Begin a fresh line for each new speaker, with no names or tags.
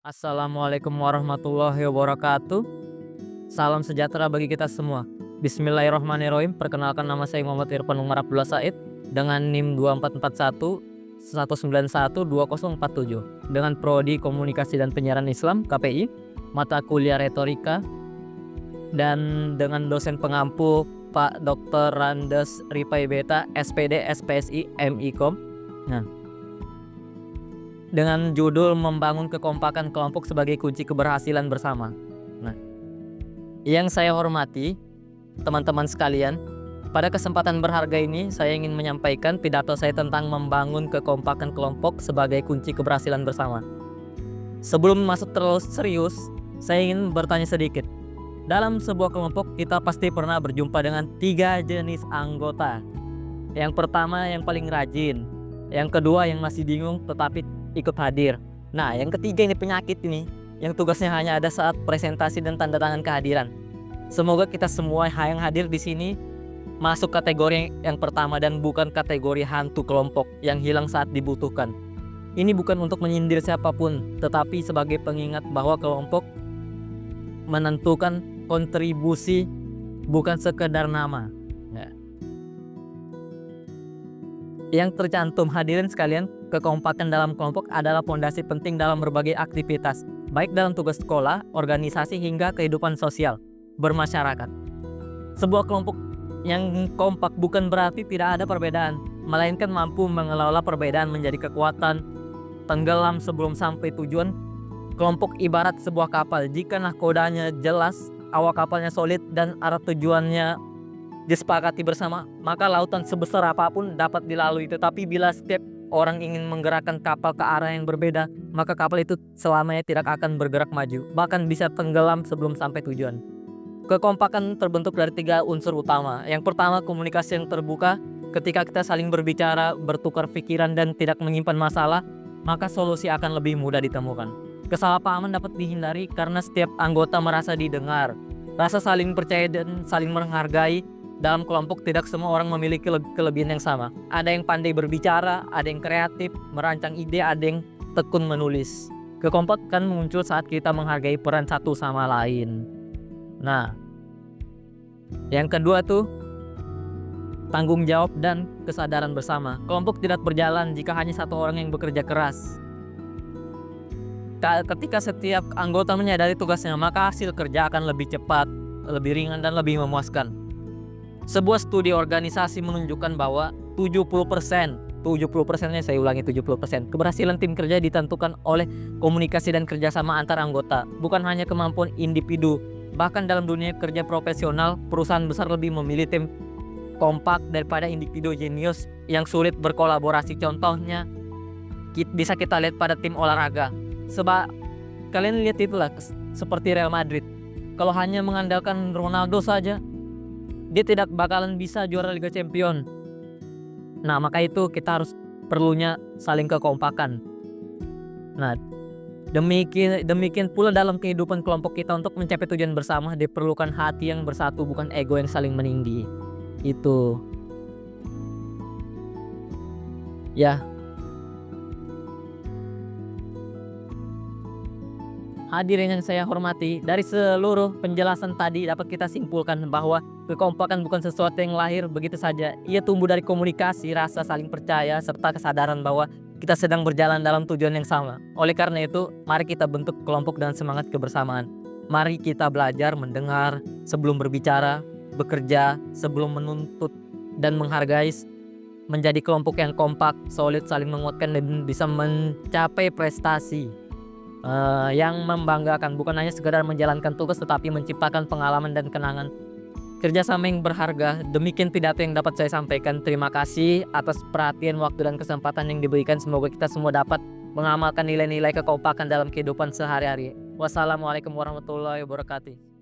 Assalamualaikum warahmatullahi wabarakatuh. Salam sejahtera bagi kita semua. Bismillahirrahmanirrahim. Perkenalkan, nama saya Muhammad Irfan Umar Abdullah Said dengan NIM 2441 191 2047 dengan Prodi Komunikasi dan Penyiaran Islam KPI, mata kuliah retorika, dan dengan dosen pengampu Pak Dr. Randes Ripai Beta SPD SPSI MIKOM. Nah, dengan judul membangun kekompakan kelompok sebagai kunci keberhasilan bersama. Nah, yang saya hormati teman-teman sekalian, pada kesempatan berharga ini saya ingin menyampaikan pidato saya tentang membangun kekompakan kelompok sebagai kunci keberhasilan bersama. Sebelum masuk terlalu serius, saya ingin bertanya sedikit. Dalam sebuah kelompok kita pasti pernah berjumpa dengan 3 jenis anggota. Yang pertama yang paling rajin, yang kedua yang masih bingung tetapi ikut hadir. Nah, yang ketiga ini penyakit ini, yang tugasnya hanya ada saat presentasi dan tanda tangan kehadiran. Semoga kita semua yang hadir di sini masuk kategori yang pertama dan bukan kategori hantu kelompok yang hilang saat dibutuhkan. Ini bukan untuk menyindir siapapun, tetapi sebagai pengingat bahwa kelompok menentukan kontribusi, bukan sekedar nama. Nah, yang tercantum hadirin sekalian, kekompakan dalam kelompok adalah fondasi penting dalam berbagai aktivitas, baik dalam tugas sekolah, organisasi, hingga kehidupan sosial bermasyarakat. Sebuah kelompok yang kompak bukan berarti tidak ada perbedaan, melainkan mampu mengelola perbedaan menjadi kekuatan. Tenggelam sebelum sampai tujuan. Kelompok ibarat sebuah kapal, jika nahkodanya jelas, awak kapalnya solid, dan arah tujuannya disepakati bersama, maka lautan sebesar apapun dapat dilalui. Tetapi bila setiap orang ingin menggerakkan kapal ke arah yang berbeda, maka kapal itu selamanya tidak akan bergerak maju, bahkan bisa tenggelam sebelum sampai tujuan. Kekompakan terbentuk dari 3 unsur utama. Yang pertama, komunikasi yang terbuka. Ketika kita saling berbicara, bertukar pikiran, dan tidak menyimpan masalah, maka solusi akan lebih mudah ditemukan. Kesalahpahaman dapat dihindari karena setiap anggota merasa didengar. Rasa saling percaya dan saling menghargai. Dalam kelompok tidak semua orang memiliki kelebihan yang sama. Ada yang pandai berbicara, ada yang kreatif, merancang ide, ada yang tekun menulis. Kekompakan muncul saat kita menghargai peran satu sama lain. Nah, yang kedua tuh tanggung jawab dan kesadaran bersama. Kelompok tidak berjalan jika hanya satu orang yang bekerja keras. Ketika setiap anggota menyadari tugasnya, maka hasil kerja akan lebih cepat, lebih ringan, dan lebih memuaskan. Sebuah studi organisasi menunjukkan bahwa 70%nya, saya ulangi 70%, keberhasilan tim kerja ditentukan oleh komunikasi dan kerjasama antar anggota, bukan hanya kemampuan individu. Bahkan dalam dunia kerja profesional, perusahaan besar lebih memilih tim kompak daripada individu jenius yang sulit berkolaborasi. Contohnya bisa kita lihat pada tim olahraga. Sebab kalian lihat itulah, seperti Real Madrid. Kalau hanya mengandalkan Ronaldo saja, dia tidak bakalan bisa juara Liga Champion. Nah, maka itu kita harus perlunya saling kekompakan. Nah, demikian pula dalam kehidupan kelompok kita. Untuk mencapai tujuan bersama diperlukan hati yang bersatu, bukan ego yang saling meninggi. Itu ya. Hadirin yang saya hormati, dari seluruh penjelasan tadi dapat kita simpulkan bahwa kekompakan bukan sesuatu yang lahir begitu saja. Ia tumbuh dari komunikasi, rasa saling percaya, serta kesadaran bahwa kita sedang berjalan dalam tujuan yang sama. Oleh karena itu, mari kita bentuk kelompok dengan semangat kebersamaan. Mari kita belajar mendengar sebelum berbicara, bekerja sebelum menuntut, dan menghargai, menjadi kelompok yang kompak, solid, saling menguatkan, dan bisa mencapai prestasi yang membanggakan, bukan hanya sekedar menjalankan tugas tetapi menciptakan pengalaman dan kenangan kerjasama yang berharga. Demikian pidato yang dapat saya sampaikan. Terima kasih atas perhatian, waktu, dan kesempatan yang diberikan. Semoga kita semua dapat mengamalkan nilai-nilai kekompakan dalam kehidupan sehari-hari. Wassalamualaikum warahmatullahi wabarakatuh.